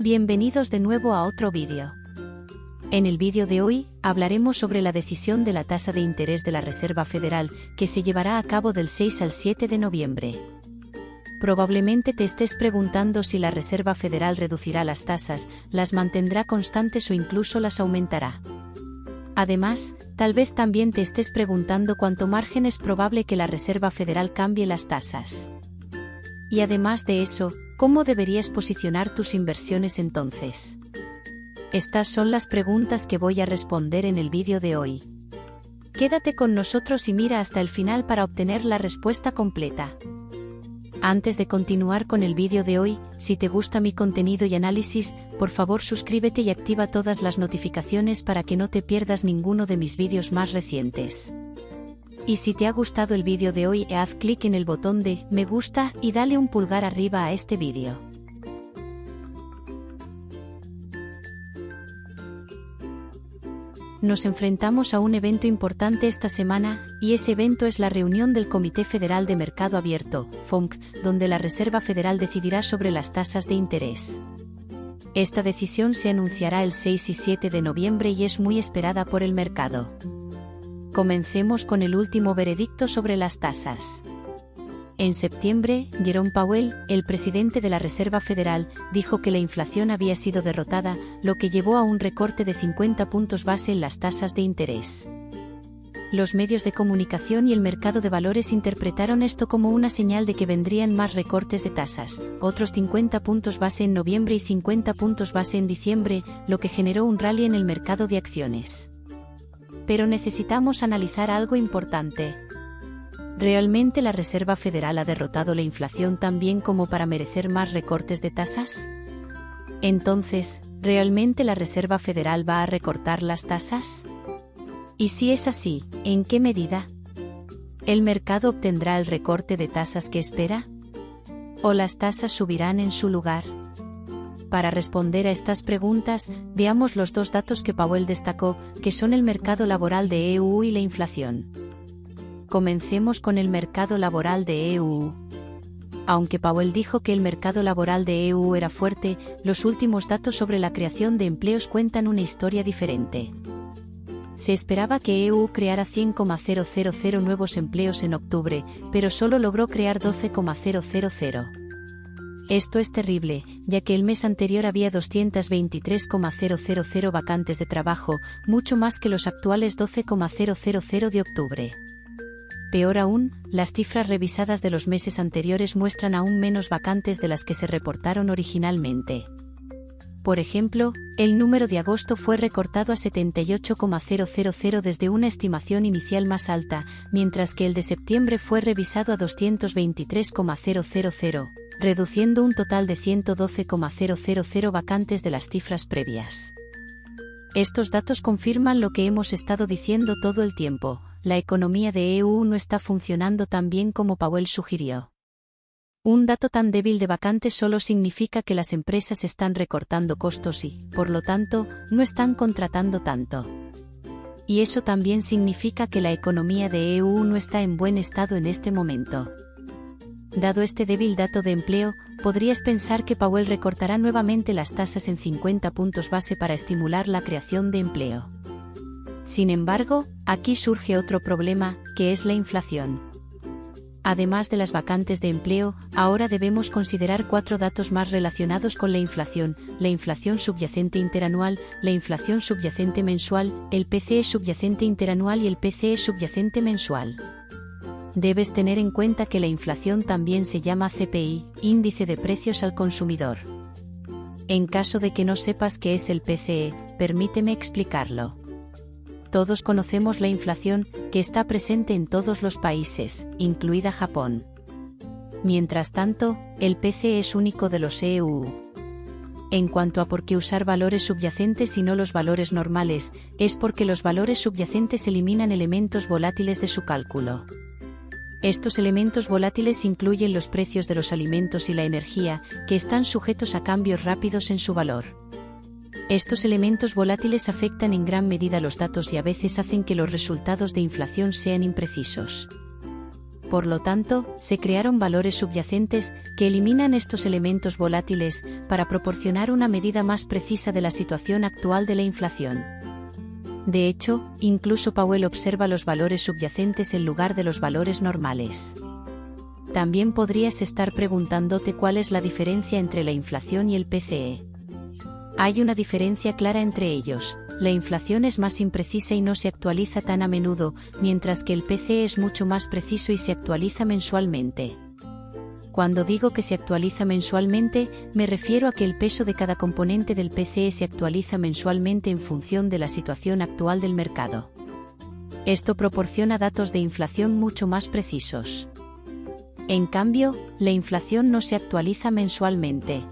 Bienvenidos de nuevo a otro vídeo. En el vídeo de hoy, hablaremos sobre la decisión de la tasa de interés de la Reserva Federal, que se llevará a cabo del 6 al 7 de noviembre. Probablemente te estés preguntando si la Reserva Federal reducirá las tasas, las mantendrá constantes o incluso las aumentará. Además, tal vez también te estés preguntando cuánto margen es probable que la Reserva Federal cambie las tasas. Y además de eso, ¿cómo deberías posicionar tus inversiones entonces? Estas son las preguntas que voy a responder en el vídeo de hoy. Quédate con nosotros y mira hasta el final para obtener la respuesta completa. Antes de continuar con el vídeo de hoy, si te gusta mi contenido y análisis, por favor suscríbete y activa todas las notificaciones para que no te pierdas ninguno de mis vídeos más recientes. Y si te ha gustado el vídeo de hoy, haz clic en el botón de me gusta y dale un pulgar arriba a este vídeo. Nos enfrentamos a un evento importante esta semana, y ese evento es la reunión del Comité Federal de Mercado Abierto, FOMC, donde la Reserva Federal decidirá sobre las tasas de interés. Esta decisión se anunciará el 6 y 7 de noviembre y es muy esperada por el mercado. Comencemos con el último veredicto sobre las tasas. En septiembre, Jerome Powell, el presidente de la Reserva Federal, dijo que la inflación había sido derrotada, lo que llevó a un recorte de 50 puntos base en las tasas de interés. Los medios de comunicación y el mercado de valores interpretaron esto como una señal de que vendrían más recortes de tasas, otros 50 puntos base en noviembre y 50 puntos base en diciembre, lo que generó un rally en el mercado de acciones. Pero necesitamos analizar algo importante. ¿Realmente la Reserva Federal ha derrotado la inflación tan bien como para merecer más recortes de tasas? Entonces, ¿realmente la Reserva Federal va a recortar las tasas? Y si es así, ¿en qué medida? ¿El mercado obtendrá el recorte de tasas que espera? ¿O las tasas subirán en su lugar? Para responder a estas preguntas, veamos los dos datos que Powell destacó, que son el mercado laboral de EU y la inflación. Comencemos con el mercado laboral de EU. Aunque Powell dijo que el mercado laboral de EU era fuerte, los últimos datos sobre la creación de empleos cuentan una historia diferente. Se esperaba que EU creara 100,000 nuevos empleos en octubre, pero solo logró crear 12,000. Esto es terrible, ya que el mes anterior había 223,000 vacantes de trabajo, mucho más que los actuales 12,000 de octubre. Peor aún, las cifras revisadas de los meses anteriores muestran aún menos vacantes de las que se reportaron originalmente. Por ejemplo, el número de agosto fue recortado a 78,000 desde una estimación inicial más alta, mientras que el de septiembre fue revisado a 223,000, reduciendo un total de 112,000 vacantes de las cifras previas. Estos datos confirman lo que hemos estado diciendo todo el tiempo: la economía de EU no está funcionando tan bien como Powell sugirió. Un dato tan débil de vacantes solo significa que las empresas están recortando costos y, por lo tanto, no están contratando tanto. Y eso también significa que la economía de EU no está en buen estado en este momento. Dado este débil dato de empleo, podrías pensar que Powell recortará nuevamente las tasas en 50 puntos base para estimular la creación de empleo. Sin embargo, aquí surge otro problema, que es la inflación. Además de las vacantes de empleo, ahora debemos considerar 4 datos más relacionados con la inflación subyacente interanual, la inflación subyacente mensual, el PCE subyacente interanual y el PCE subyacente mensual. Debes tener en cuenta que la inflación también se llama CPI, índice de precios al consumidor. En caso de que no sepas qué es el PCE, permíteme explicarlo. Todos conocemos la inflación, que está presente en todos los países, incluida Japón. Mientras tanto, el PCE es único de los EU. En cuanto a por qué usar valores subyacentes y no los valores normales, es porque los valores subyacentes eliminan elementos volátiles de su cálculo. Estos elementos volátiles incluyen los precios de los alimentos y la energía, que están sujetos a cambios rápidos en su valor. Estos elementos volátiles afectan en gran medida los datos y a veces hacen que los resultados de inflación sean imprecisos. Por lo tanto, se crearon valores subyacentes que eliminan estos elementos volátiles para proporcionar una medida más precisa de la situación actual de la inflación. De hecho, incluso Powell observa los valores subyacentes en lugar de los valores normales. También podrías estar preguntándote cuál es la diferencia entre la inflación y el PCE. Hay una diferencia clara entre ellos. La inflación es más imprecisa y no se actualiza tan a menudo, mientras que el PCE es mucho más preciso y se actualiza mensualmente. Cuando digo que se actualiza mensualmente, me refiero a que el peso de cada componente del PCE se actualiza mensualmente en función de la situación actual del mercado. Esto proporciona datos de inflación mucho más precisos. En cambio, la inflación no se actualiza mensualmente.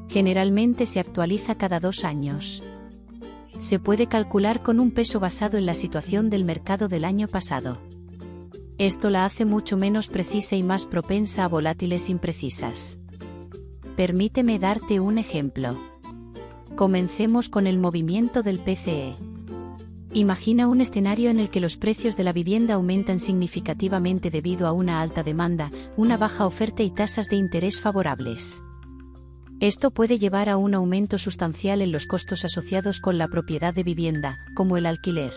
Generalmente se actualiza cada 2 años. Se puede calcular con un peso basado en la situación del mercado del año pasado. Esto la hace mucho menos precisa y más propensa a volátiles imprecisas. Permíteme darte un ejemplo. Comencemos con el movimiento del PCE. Imagina un escenario en el que los precios de la vivienda aumentan significativamente debido a una alta demanda, una baja oferta y tasas de interés favorables. Esto puede llevar a un aumento sustancial en los costos asociados con la propiedad de vivienda, como el alquiler.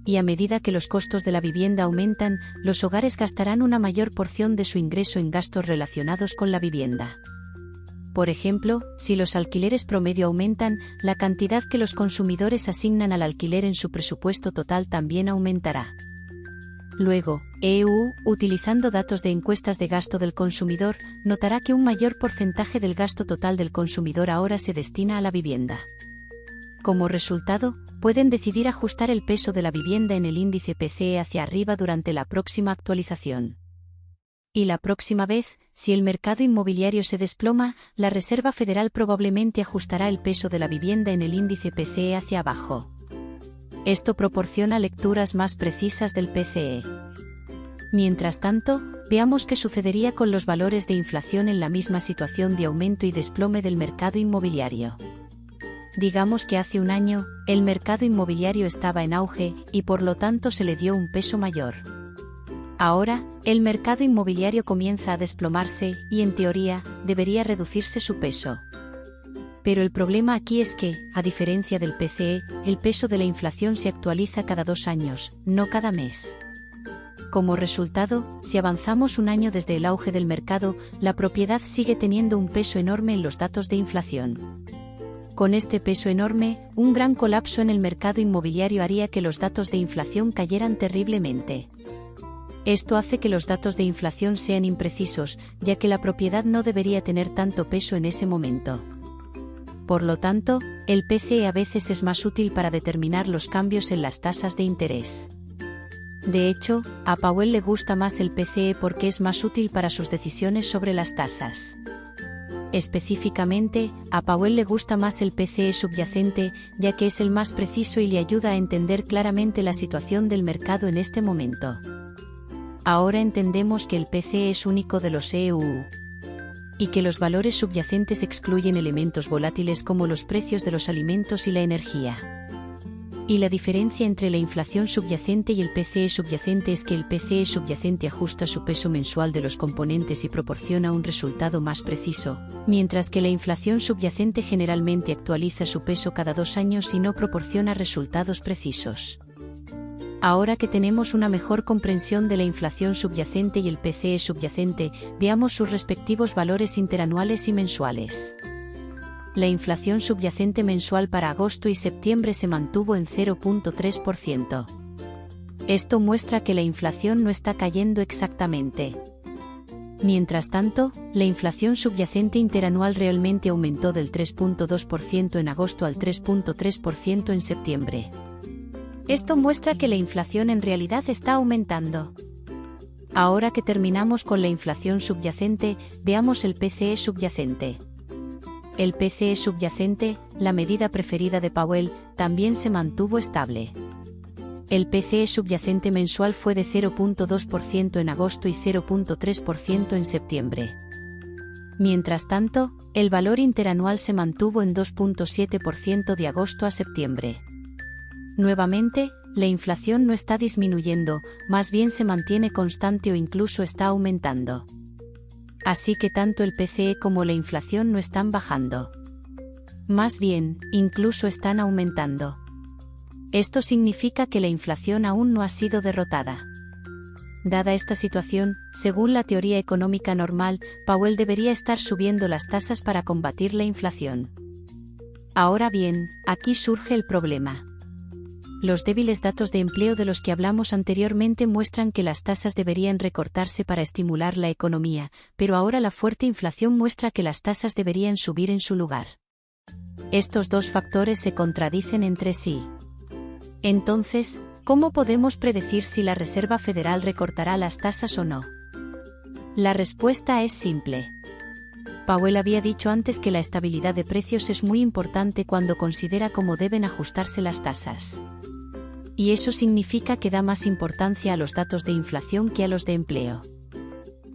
Y a medida que los costos de la vivienda aumentan, los hogares gastarán una mayor porción de su ingreso en gastos relacionados con la vivienda. Por ejemplo, si los alquileres promedio aumentan, la cantidad que los consumidores asignan al alquiler en su presupuesto total también aumentará. Luego, utilizando datos de encuestas de gasto del consumidor, notará que un mayor porcentaje del gasto total del consumidor ahora se destina a la vivienda. Como resultado, pueden decidir ajustar el peso de la vivienda en el índice PCE hacia arriba durante la próxima actualización. Y la próxima vez, si el mercado inmobiliario se desploma, la Reserva Federal probablemente ajustará el peso de la vivienda en el índice PCE hacia abajo. Esto proporciona lecturas más precisas del PCE. Mientras tanto, veamos qué sucedería con los valores de inflación en la misma situación de aumento y desplome del mercado inmobiliario. Digamos que hace un año, el mercado inmobiliario estaba en auge y por lo tanto se le dio un peso mayor. Ahora, el mercado inmobiliario comienza a desplomarse y, en teoría, debería reducirse su peso. Pero el problema aquí es que, a diferencia del PCE, el peso de la inflación se actualiza cada 2 años, no cada mes. Como resultado, si avanzamos un año desde el auge del mercado, la propiedad sigue teniendo un peso enorme en los datos de inflación. Con este peso enorme, un gran colapso en el mercado inmobiliario haría que los datos de inflación cayeran terriblemente. Esto hace que los datos de inflación sean imprecisos, ya que la propiedad no debería tener tanto peso en ese momento. Por lo tanto, el PCE a veces es más útil para determinar los cambios en las tasas de interés. De hecho, a Powell le gusta más el PCE porque es más útil para sus decisiones sobre las tasas. Específicamente, a Powell le gusta más el PCE subyacente, ya que es el más preciso y le ayuda a entender claramente la situación del mercado en este momento. Ahora entendemos que el PCE es único de los EUU. Y que los valores subyacentes excluyen elementos volátiles como los precios de los alimentos y la energía. Y la diferencia entre la inflación subyacente y el PCE subyacente es que el PCE subyacente ajusta su peso mensual de los componentes y proporciona un resultado más preciso, mientras que la inflación subyacente generalmente actualiza su peso cada 2 años y no proporciona resultados precisos. Ahora que tenemos una mejor comprensión de la inflación subyacente y el PCE subyacente, veamos sus respectivos valores interanuales y mensuales. La inflación subyacente mensual para agosto y septiembre se mantuvo en 0.3%. Esto muestra que la inflación no está cayendo exactamente. Mientras tanto, la inflación subyacente interanual realmente aumentó del 3.2% en agosto al 3.3% en septiembre. Esto muestra que la inflación en realidad está aumentando. Ahora que terminamos con la inflación subyacente, veamos el PCE subyacente. El PCE subyacente, la medida preferida de Powell, también se mantuvo estable. El PCE subyacente mensual fue de 0.2% en agosto y 0.3% en septiembre. Mientras tanto, el valor interanual se mantuvo en 2.7% de agosto a septiembre. Nuevamente, la inflación no está disminuyendo, más bien se mantiene constante o incluso está aumentando. Así que tanto el PCE como la inflación no están bajando. Más bien, incluso están aumentando. Esto significa que la inflación aún no ha sido derrotada. Dada esta situación, según la teoría económica normal, Powell debería estar subiendo las tasas para combatir la inflación. Ahora bien, aquí surge el problema. Los débiles datos de empleo de los que hablamos anteriormente muestran que las tasas deberían recortarse para estimular la economía, pero ahora la fuerte inflación muestra que las tasas deberían subir en su lugar. Estos dos factores se contradicen entre sí. Entonces, ¿cómo podemos predecir si la Reserva Federal recortará las tasas o no? La respuesta es simple. Powell había dicho antes que la estabilidad de precios es muy importante cuando considera cómo deben ajustarse las tasas. Y eso significa que da más importancia a los datos de inflación que a los de empleo.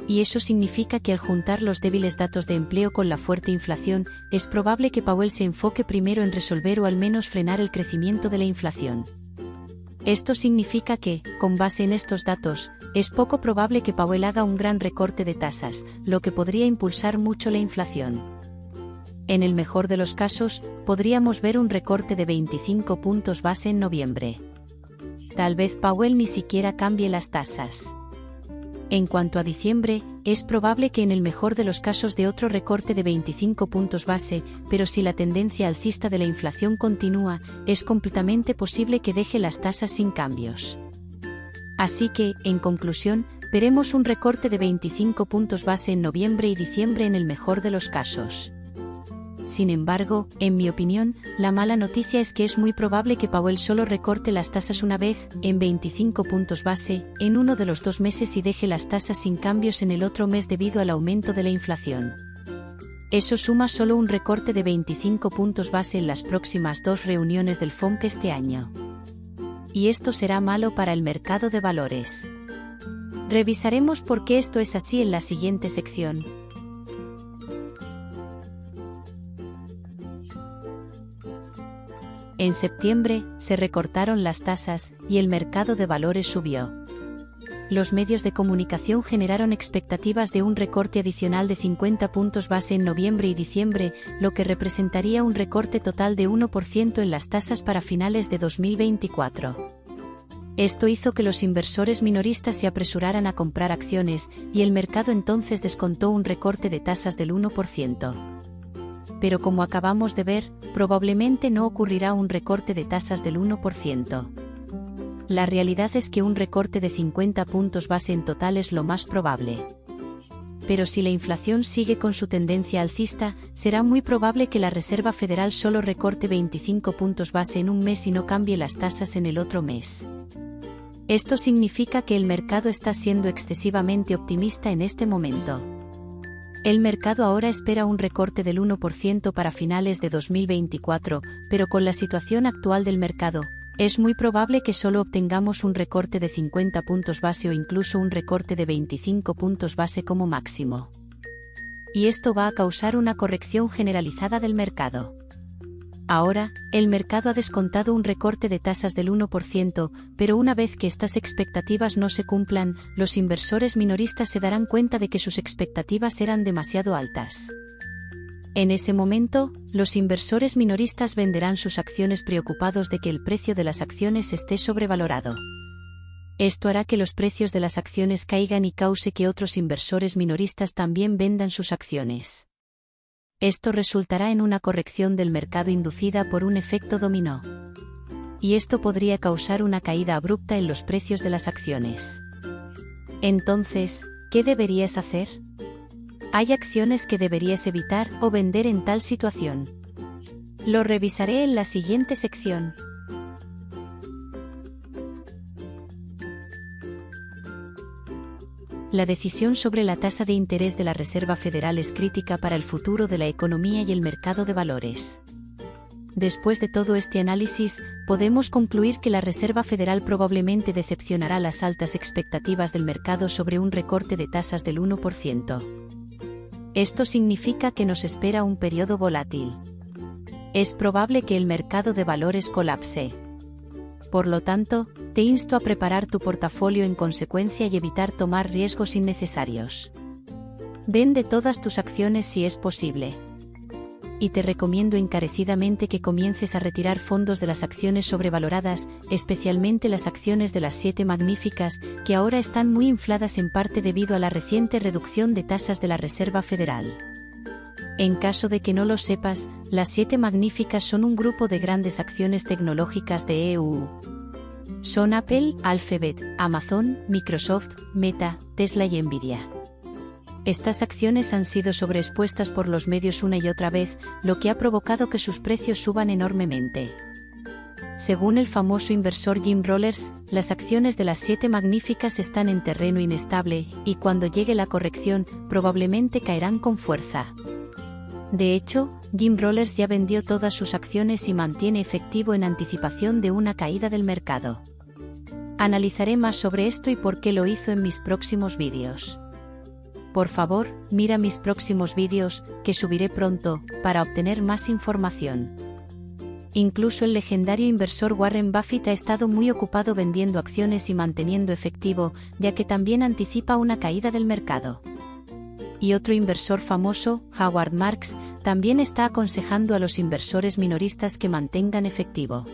Y eso significa que al juntar los débiles datos de empleo con la fuerte inflación, es probable que Powell se enfoque primero en resolver o al menos frenar el crecimiento de la inflación. Esto significa que, con base en estos datos, es poco probable que Powell haga un gran recorte de tasas, lo que podría impulsar mucho la inflación. En el mejor de los casos, podríamos ver un recorte de 25 puntos base en noviembre. Tal vez Powell ni siquiera cambie las tasas. En cuanto a diciembre, es probable que en el mejor de los casos dé otro recorte de 25 puntos base, pero si la tendencia alcista de la inflación continúa, es completamente posible que deje las tasas sin cambios. Así que, en conclusión, veremos un recorte de 25 puntos base en noviembre y diciembre en el mejor de los casos. Sin embargo, en mi opinión, la mala noticia es que es muy probable que Powell solo recorte las tasas una vez, en 25 puntos base, en uno de los 2 meses y deje las tasas sin cambios en el otro mes debido al aumento de la inflación. Eso suma solo un recorte de 25 puntos base en las próximas 2 reuniones del FOMC este año. Y esto será malo para el mercado de valores. Revisaremos por qué esto es así en la siguiente sección. En septiembre, se recortaron las tasas, y el mercado de valores subió. Los medios de comunicación generaron expectativas de un recorte adicional de 50 puntos base en noviembre y diciembre, lo que representaría un recorte total de 1% en las tasas para finales de 2024. Esto hizo que los inversores minoristas se apresuraran a comprar acciones, y el mercado entonces descontó un recorte de tasas del 1%. Pero como acabamos de ver, probablemente no ocurrirá un recorte de tasas del 1%. La realidad es que un recorte de 50 puntos base en total es lo más probable. Pero si la inflación sigue con su tendencia alcista, será muy probable que la Reserva Federal solo recorte 25 puntos base en un mes y no cambie las tasas en el otro mes. Esto significa que el mercado está siendo excesivamente optimista en este momento. El mercado ahora espera un recorte del 1% para finales de 2024, pero con la situación actual del mercado, es muy probable que solo obtengamos un recorte de 50 puntos base o incluso un recorte de 25 puntos base como máximo. Y esto va a causar una corrección generalizada del mercado. Ahora, el mercado ha descontado un recorte de tasas del 1%, pero una vez que estas expectativas no se cumplan, los inversores minoristas se darán cuenta de que sus expectativas eran demasiado altas. En ese momento, los inversores minoristas venderán sus acciones preocupados de que el precio de las acciones esté sobrevalorado. Esto hará que los precios de las acciones caigan y cause que otros inversores minoristas también vendan sus acciones. Esto resultará en una corrección del mercado inducida por un efecto dominó. Y esto podría causar una caída abrupta en los precios de las acciones. Entonces, ¿qué deberías hacer? Hay acciones que deberías evitar o vender en tal situación. Lo revisaré en la siguiente sección. La decisión sobre la tasa de interés de la Reserva Federal es crítica para el futuro de la economía y el mercado de valores. Después de todo este análisis, podemos concluir que la Reserva Federal probablemente decepcionará las altas expectativas del mercado sobre un recorte de tasas del 1%. Esto significa que nos espera un periodo volátil. Es probable que el mercado de valores colapse. Por lo tanto, te insto a preparar tu portafolio en consecuencia y evitar tomar riesgos innecesarios. Vende todas tus acciones si es posible. Y te recomiendo encarecidamente que comiences a retirar fondos de las acciones sobrevaloradas, especialmente las acciones de las 7 magníficas, que ahora están muy infladas en parte debido a la reciente reducción de tasas de la Reserva Federal. En caso de que no lo sepas, las 7 magníficas son un grupo de grandes acciones tecnológicas de EU. Son Apple, Alphabet, Amazon, Microsoft, Meta, Tesla y Nvidia. Estas acciones han sido sobreexpuestas por los medios una y otra vez, lo que ha provocado que sus precios suban enormemente. Según el famoso inversor Jim Rollers, las acciones de las 7 magníficas están en terreno inestable, y cuando llegue la corrección, probablemente caerán con fuerza. De hecho, Jim Rollers ya vendió todas sus acciones y mantiene efectivo en anticipación de una caída del mercado. Analizaré más sobre esto y por qué lo hizo en mis próximos vídeos. Por favor, mira mis próximos vídeos, que subiré pronto, para obtener más información. Incluso el legendario inversor Warren Buffett ha estado muy ocupado vendiendo acciones y manteniendo efectivo, ya que también anticipa una caída del mercado. Y otro inversor famoso, Howard Marks, también está aconsejando a los inversores minoristas que mantengan efectivo.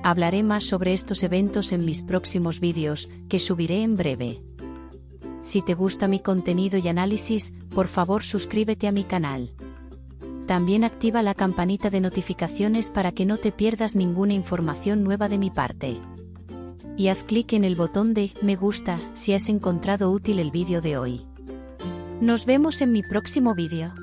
Hablaré más sobre estos eventos en mis próximos vídeos, que subiré en breve. Si te gusta mi contenido y análisis, por favor suscríbete a mi canal. También activa la campanita de notificaciones para que no te pierdas ninguna información nueva de mi parte. Y haz clic en el botón de me gusta si has encontrado útil el vídeo de hoy. Nos vemos en mi próximo vídeo.